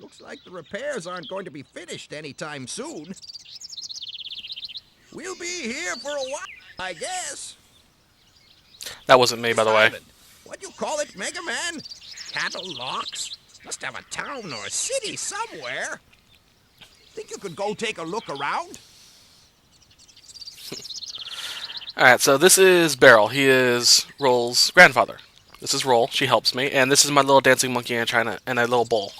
Looks like the repairs aren't going to be finished anytime soon. We'll be here for a while, I guess. That wasn't me, by This the way. island, what do you call it, Megaman? Cattle locks? Must have a town or a city somewhere. Think you could go take a look around? Alright, so this is Beryl. He is Roll's grandfather. This is Roll. She helps me. And this is my little dancing monkey in China and a little bowl.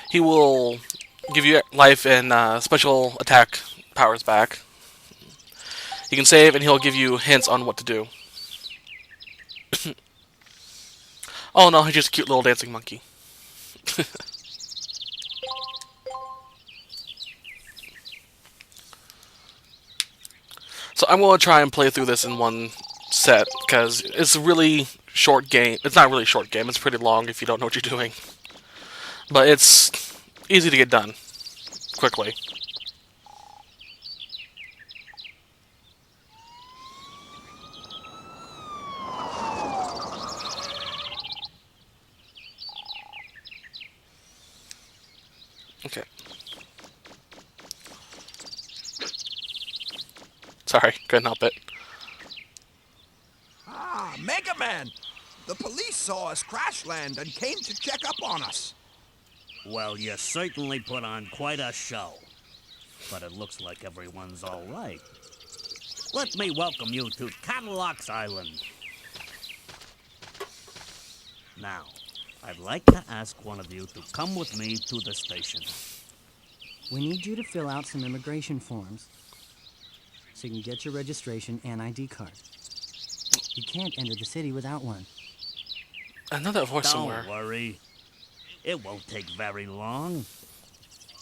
He will give you life and special attack powers back. You can save, and he'll give you hints on what to do. Oh no, he's just a cute little dancing monkey. So I'm going to try and play through this in one set, because it's a really short game. It's not really a short game, it's pretty long if you don't know what you're doing. But it's easy to get done quickly. Okay. Sorry, couldn't help it. Ah, Megaman! The police saw us crash land and came to check up on us. Well, you certainly put on quite a show. But it looks like everyone's all right. Let me welcome you to Cadillac's Island. Now, I'd like to ask one of you to come with me to the station. We need you to fill out some immigration forms so you can get your registration and ID card. You can't enter the city without one. I know that voice somewhere. Don't worry. It won't take very long.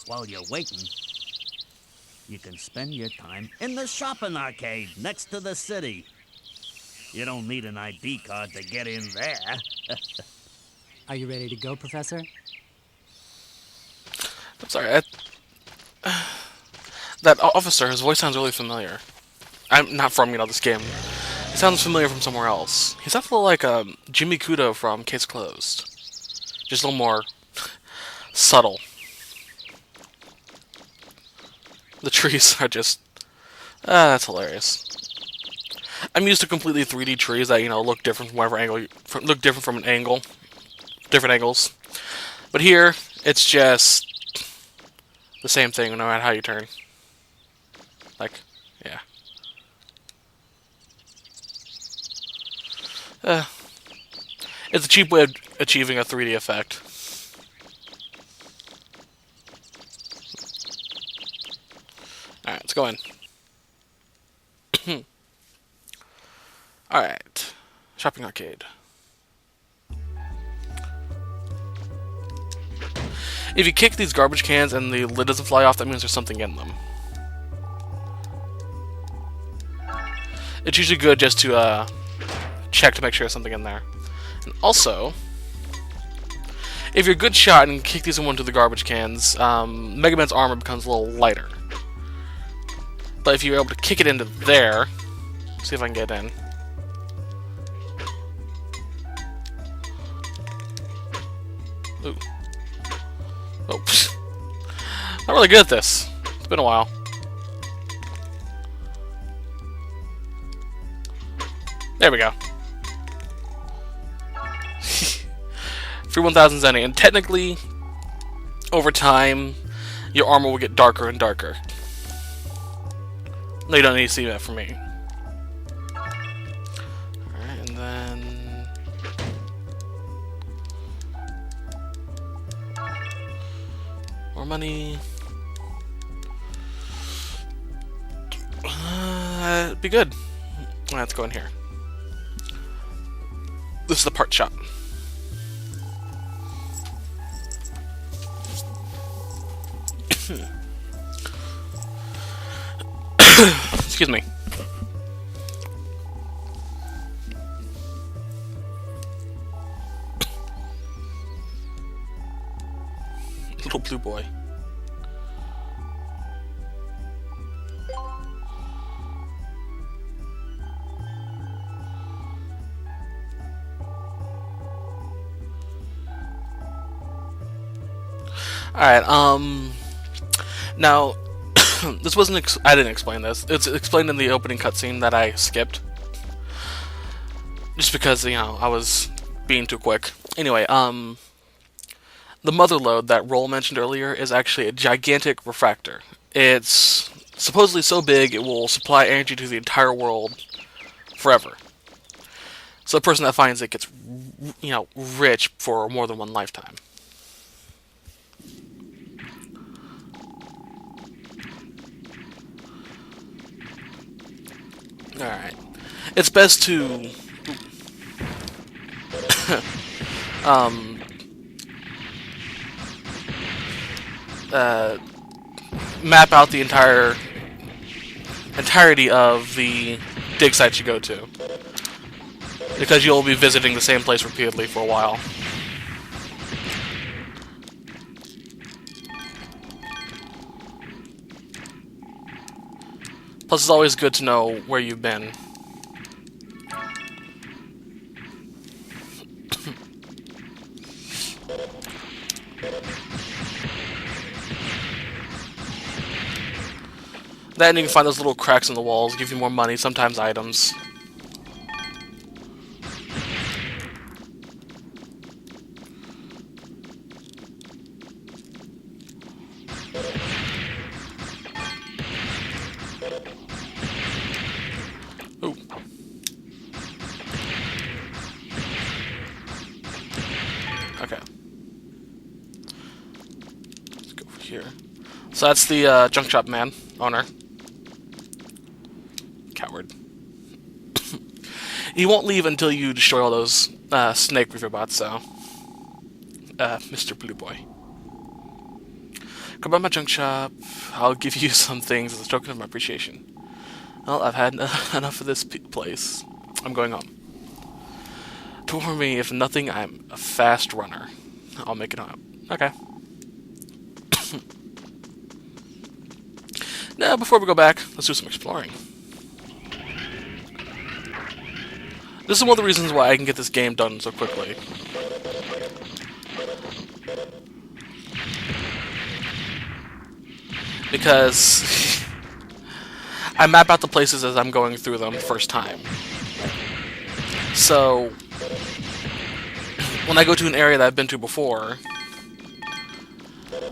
While you're waiting, you can spend your time in the shopping arcade next to the city. You don't need an ID card to get in there. Are you ready to go, Professor? I'm sorry. That officer, his voice sounds really familiar. I'm not from, this game. He sounds familiar from somewhere else. He sounds a little like Jimmy Kudo from Case Closed. Just a little more subtle. The trees are just... that's hilarious. I'm used to completely 3D trees that, look different from whatever angle... look different from an angle. Different angles. But here, it's just... the same thing no matter how you turn. Like, yeah. It's a cheap way of achieving a 3D effect. Alright, let's go in. Alright. Shopping arcade. If you kick these garbage cans and the lid doesn't fly off, that means there's something in them. It's usually good just to check to make sure there's something in there. And also, if you're a good shot and kick these into the garbage cans, Mega Man's armor becomes a little lighter. But if you're able to kick it into there, see if I can get in. Ooh. Oh, not really good at this. It's been a while. There we go. Free 1,000 zenny, and technically, over time, your armor will get darker and darker. No, you don't need to see that from me. Alright, and then... more money. It'd be good. Let's go in here. This is the part shop. Excuse me. Little blue boy. Alright, now, this wasn't, I didn't explain this. It's explained in the opening cutscene that I skipped. Just because, you know, I was being too quick. Anyway, the mother lode that Roll mentioned earlier is actually a gigantic refractor. It's supposedly so big it will supply energy to the entire world forever. So the person that finds it gets, you know, rich for more than one lifetime. Alright. It's best to map out the entirety of the dig sites you go to, because you'll be visiting the same place repeatedly for a while. Plus, it's always good to know where you've been. Then you can find those little cracks in the walls, give you more money, sometimes items. Ooh. Okay. Let's go over here. So that's the junk shop man, owner. Coward. He won't leave until you destroy all those snake reaver bots, so... Mr. Blue Boy. Come by my junk shop. I'll give you some things as a token of my appreciation. Well, I've had enough of this place. I'm going home. Don't worry me, if nothing, I'm a fast runner. I'll make it home. Okay. Now, before we go back, let's do some exploring. This is one of the reasons why I can get this game done so quickly. Because I map out the places as I'm going through them first time. So when I go to an area that I've been to before,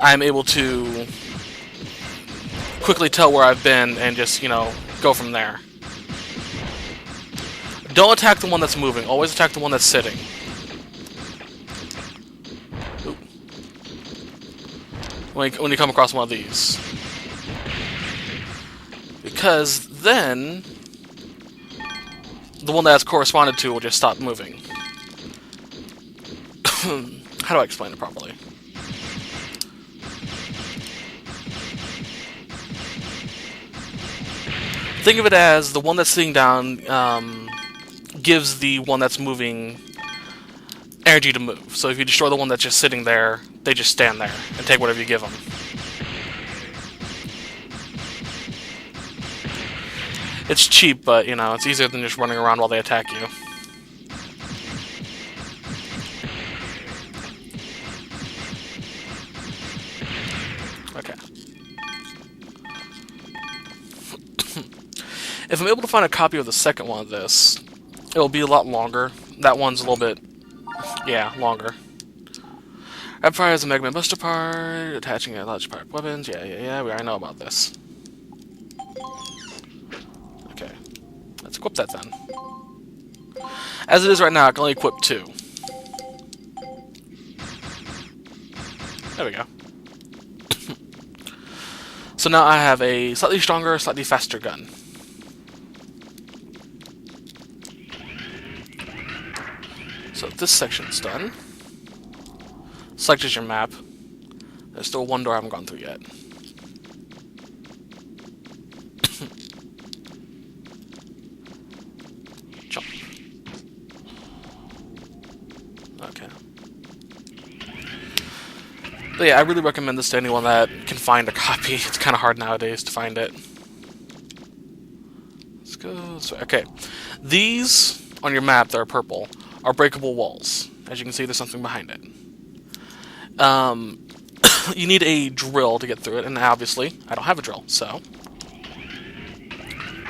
I'm able to quickly tell where I've been and just, you know, go from there. Don't attack the one that's moving. Always attack the one that's sitting. Ooh. When you come across one of these. Because then the one that's corresponded to will just stop moving. How do I explain it properly? Think of it as the one that's sitting down gives the one that's moving energy to move. So if you destroy the one that's just sitting there, they just stand there and take whatever you give them. It's cheap, but, you know, it's easier than just running around while they attack you. Okay. If I'm able to find a copy of the second one of this, it'll be a lot longer. That one's a little bit, yeah, longer. Rapid fire is a Megaman Buster part, attaching a large part of weapons. Yeah, we already know about this. Okay, let's equip that then. As it is right now, I can only equip 2. There we go. So now I have a slightly stronger, slightly faster gun. So this section's done. Select as your map. There's still one door I haven't gone through yet. Jump. Okay. But yeah, I really recommend this to anyone that can find a copy. It's kind of hard nowadays to find it. Let's go this way. Okay. These, on your map that are purple, are breakable walls. As you can see, there's something behind it. you need a drill to get through it, and obviously, I don't have a drill, so...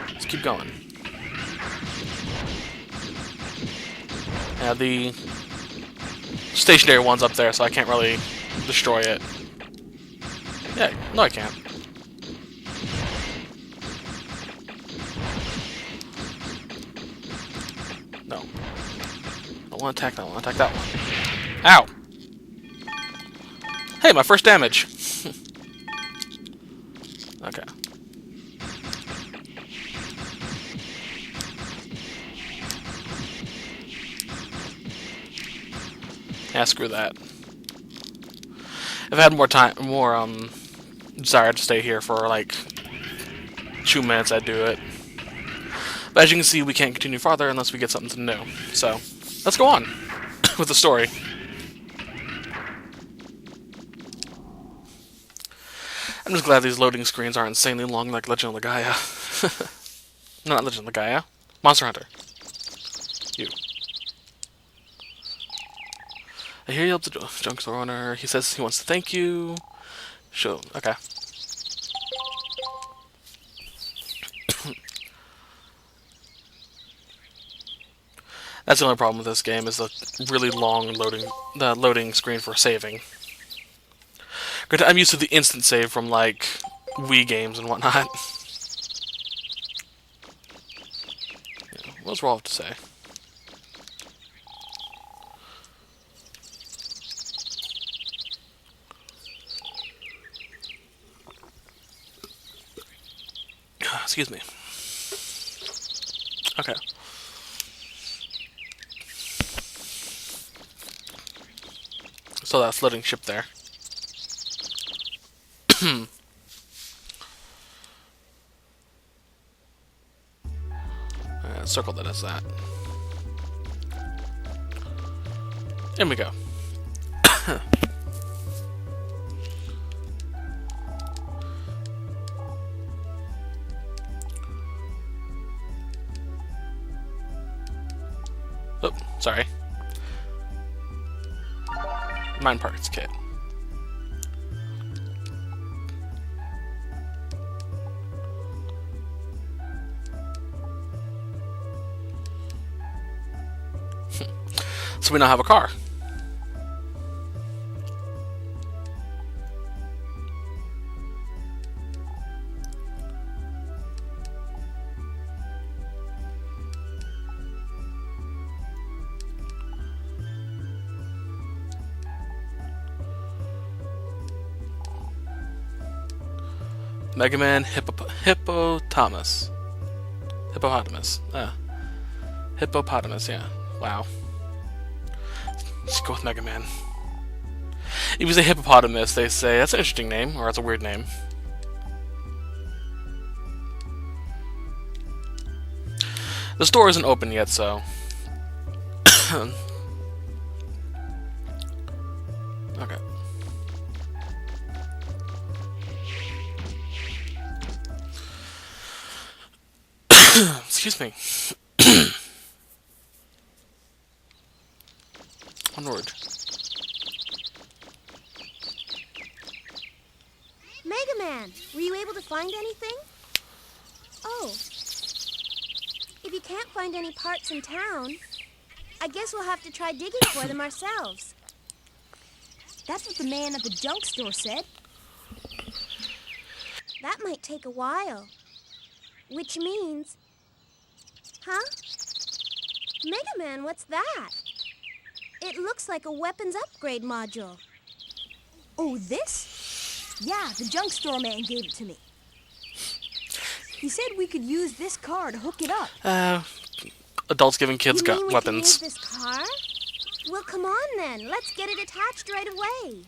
let's keep going. Yeah, the stationary one's up there, so I can't really destroy it. Yeah, no I can't. No. I don't want to attack that one, I want to attack that one. Ow! Hey, my first damage! Okay. Yeah, screw that. If I had more time, desire to stay here for like 2 minutes, I'd do it. But as you can see, we can't continue farther unless we get something new. So, let's go on with the story. I'm just glad these loading screens aren't insanely long like Legend of Gaia. No, not Legend of Gaia. Monster Hunter. You. I hear you helped the junk store owner. He says he wants to thank you. Show. Okay. That's the only problem with this game is the really long loading screen for saving. Granted, I'm used to the instant save from like Wii games and whatnot. Yeah, what's Rolf to say? Excuse me. Okay. So that floating ship there. Circle that as that. There we go. Oh, sorry. Mine parts kit. So we now have a car. Megaman Hippopotamus. Hippopotamus, yeah. Wow. Let's go with Megaman. If you say hippopotamus, they say, that's an interesting name, or that's a weird name. The store isn't open yet, so... Okay. Excuse me. Onward. Megaman, were you able to find anything? Oh. If you can't find any parts in town, I guess we'll have to try digging for them ourselves. That's what the man at the junk store said. That might take a while. Which means... Huh? Megaman, what's that? It looks like a weapons upgrade module. Oh, this? Yeah, the junk store man gave it to me. He said we could use this car to hook it up. Adults giving kids You mean we weapons. can use this car? Well, come on then. Let's get it attached right away.